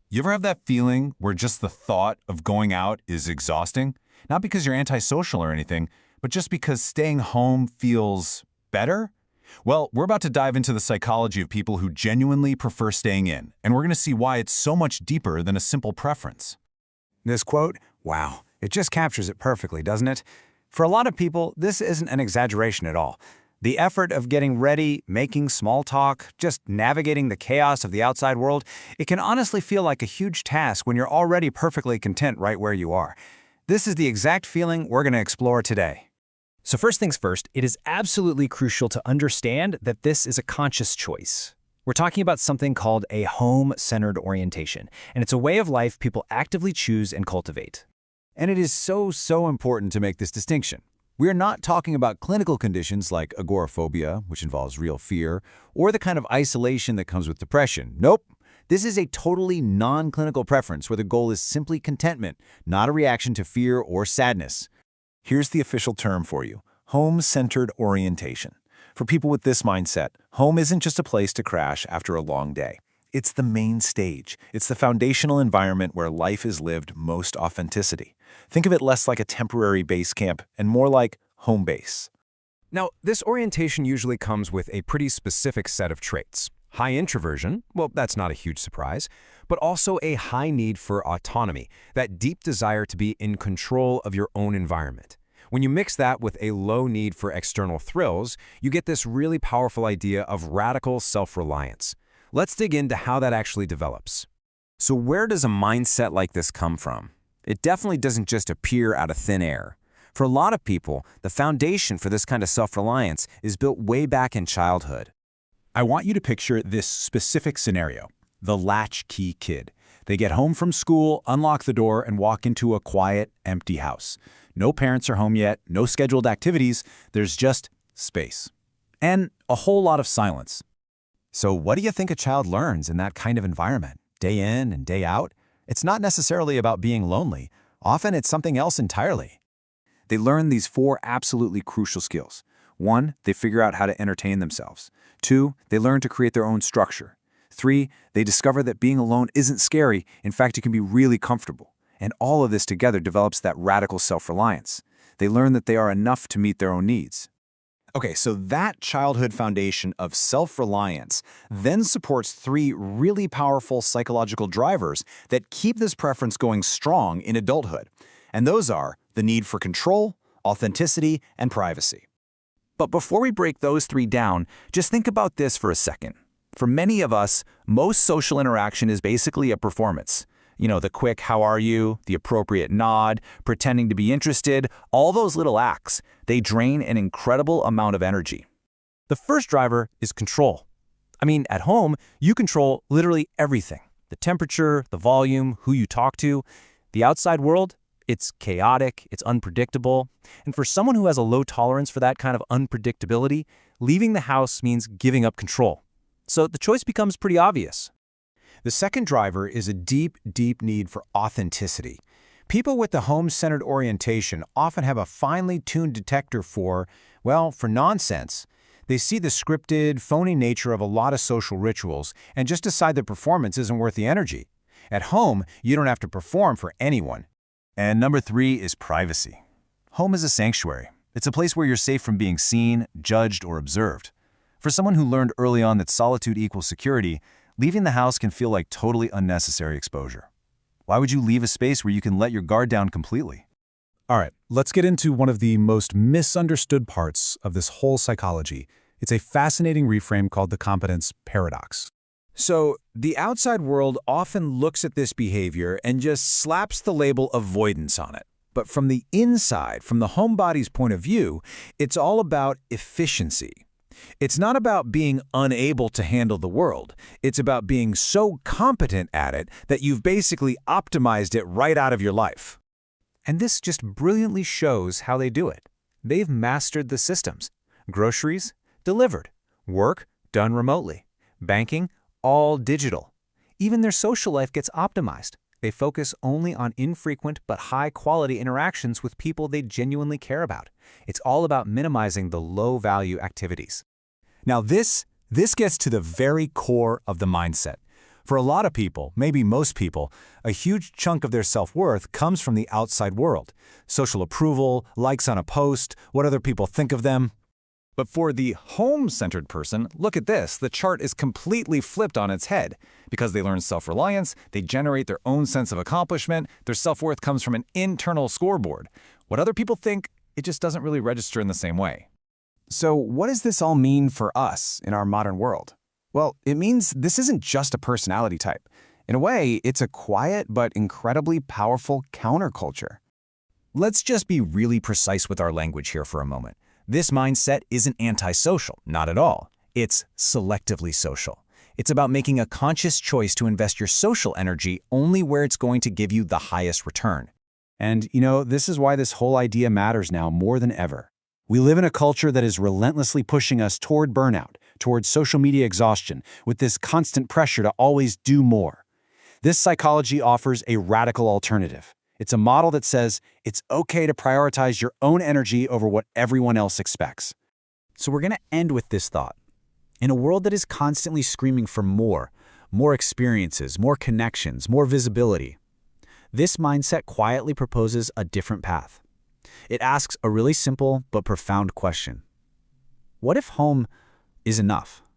You ever have that feeling where just the thought of going out is exhausting? Not because you're antisocial or anything, but just because staying home feels better? Well, we're about to dive into the psychology of people who genuinely prefer staying in, and we're going to see why it's so much deeper than a simple preference. This quote, wow, it just captures it perfectly, doesn't it? For a lot of people, this isn't an exaggeration at all. The effort of getting ready, making small talk, just navigating the chaos of the outside world, it can honestly feel like a huge task when you're already perfectly content right where you are. This is the exact feeling we're going to explore today. So first things first, it is absolutely crucial to understand that this is a conscious choice. We're talking about something called a home-centered orientation, and it's a way of life people actively choose and cultivate. And it is so important to make this distinction. We're not talking about clinical conditions like agoraphobia, which involves real fear, or the kind of isolation that comes with depression. Nope. This is a totally non-clinical preference where the goal is simply contentment, not a reaction to fear or sadness. Here's the official term for you: home-centered orientation. For people with this mindset, home isn't just a place to crash after a long day. It's the main stage. It's the foundational environment where life is lived most authenticity. Think of it less like a temporary base camp and more like home base. Now, this orientation usually comes with a pretty specific set of traits. High introversion, well, that's not a huge surprise, but also a high need for autonomy, that deep desire to be in control of your own environment. When you mix that with a low need for external thrills, you get this really powerful idea of radical self-reliance. Let's dig into how that actually develops. So where does a mindset like this come from? It definitely doesn't just appear out of thin air. For a lot of people, the foundation for this kind of self-reliance is built way back in childhood. I want you to picture this specific scenario: the latchkey kid. They get home from school, unlock the door, and walk into a quiet, empty house. No parents are home yet, no scheduled activities, there's just space. And a whole lot of silence. So what do you think a child learns in that kind of environment? Day in and day out? It's not necessarily about being lonely. Often it's something else entirely. They learn these 4 absolutely crucial skills. 1, they figure out how to entertain themselves. 2, they learn to create their own structure. 3, they discover that being alone isn't scary. In fact, it can be really comfortable. And all of this together develops that radical self-reliance. They learn that they are enough to meet their own needs. Okay, so that childhood foundation of self-reliance then supports 3 really powerful psychological drivers that keep this preference going strong in adulthood. And those are the need for control, authenticity, and privacy. But before we break those 3 down, just think about this for a second. For many of us, most social interaction is basically a performance. You know, the quick "how are you?", the appropriate nod, pretending to be interested, all those little acts, they drain an incredible amount of energy. The first driver is control. I mean, at home, you control literally everything: the temperature, the volume, who you talk to. The outside world, it's chaotic, it's unpredictable. And for someone who has a low tolerance for that kind of unpredictability, leaving the house means giving up control. So the choice becomes pretty obvious. The second driver is a deep need for authenticity. People with the home-centered orientation often have a finely tuned detector for nonsense. They see the scripted, phony nature of a lot of social rituals and just decide the performance isn't worth the energy. At home, you don't have to perform for anyone. And number 3 is privacy. Home is a sanctuary. It's a place where you're safe from being seen, judged, or observed. For someone who learned early on that solitude equals security, leaving the house can feel like totally unnecessary exposure. Why would you leave a space where you can let your guard down completely? All right, let's get into one of the most misunderstood parts of this whole psychology. It's a fascinating reframe called the competence paradox. So, the outside world often looks at this behavior and just slaps the label avoidance on it. But from the inside, from the homebody's point of view, it's all about efficiency. It's not about being unable to handle the world. It's about being so competent at it that you've basically optimized it right out of your life. And this just brilliantly shows how they do it. They've mastered the systems. Groceries, delivered. Work, done remotely. Banking, all digital. Even their social life gets optimized. They focus only on infrequent but high-quality interactions with people they genuinely care about. It's all about minimizing the low-value activities. Now this gets to the very core of the mindset. For a lot of people, maybe most people, a huge chunk of their self-worth comes from the outside world. Social approval, likes on a post, what other people think of them. But for the home-centered person, look at this. The chart is completely flipped on its head. Because they learn self-reliance, they generate their own sense of accomplishment, their self-worth comes from an internal scoreboard. What other people think, it just doesn't really register in the same way. So what does this all mean for us in our modern world? Well, it means this isn't just a personality type. In a way, it's a quiet but incredibly powerful counterculture. Let's just be really precise with our language here for a moment. This mindset isn't antisocial, not at all. It's selectively social. It's about making a conscious choice to invest your social energy only where it's going to give you the highest return. And, this is why this whole idea matters now more than ever. We live in a culture that is relentlessly pushing us toward burnout, toward social media exhaustion, with this constant pressure to always do more. This psychology offers a radical alternative. It's a model that says it's okay to prioritize your own energy over what everyone else expects. So we're going to end with this thought. In a world that is constantly screaming for more experiences, more connections, more visibility, this mindset quietly proposes a different path. It asks a really simple but profound question. What if home is enough?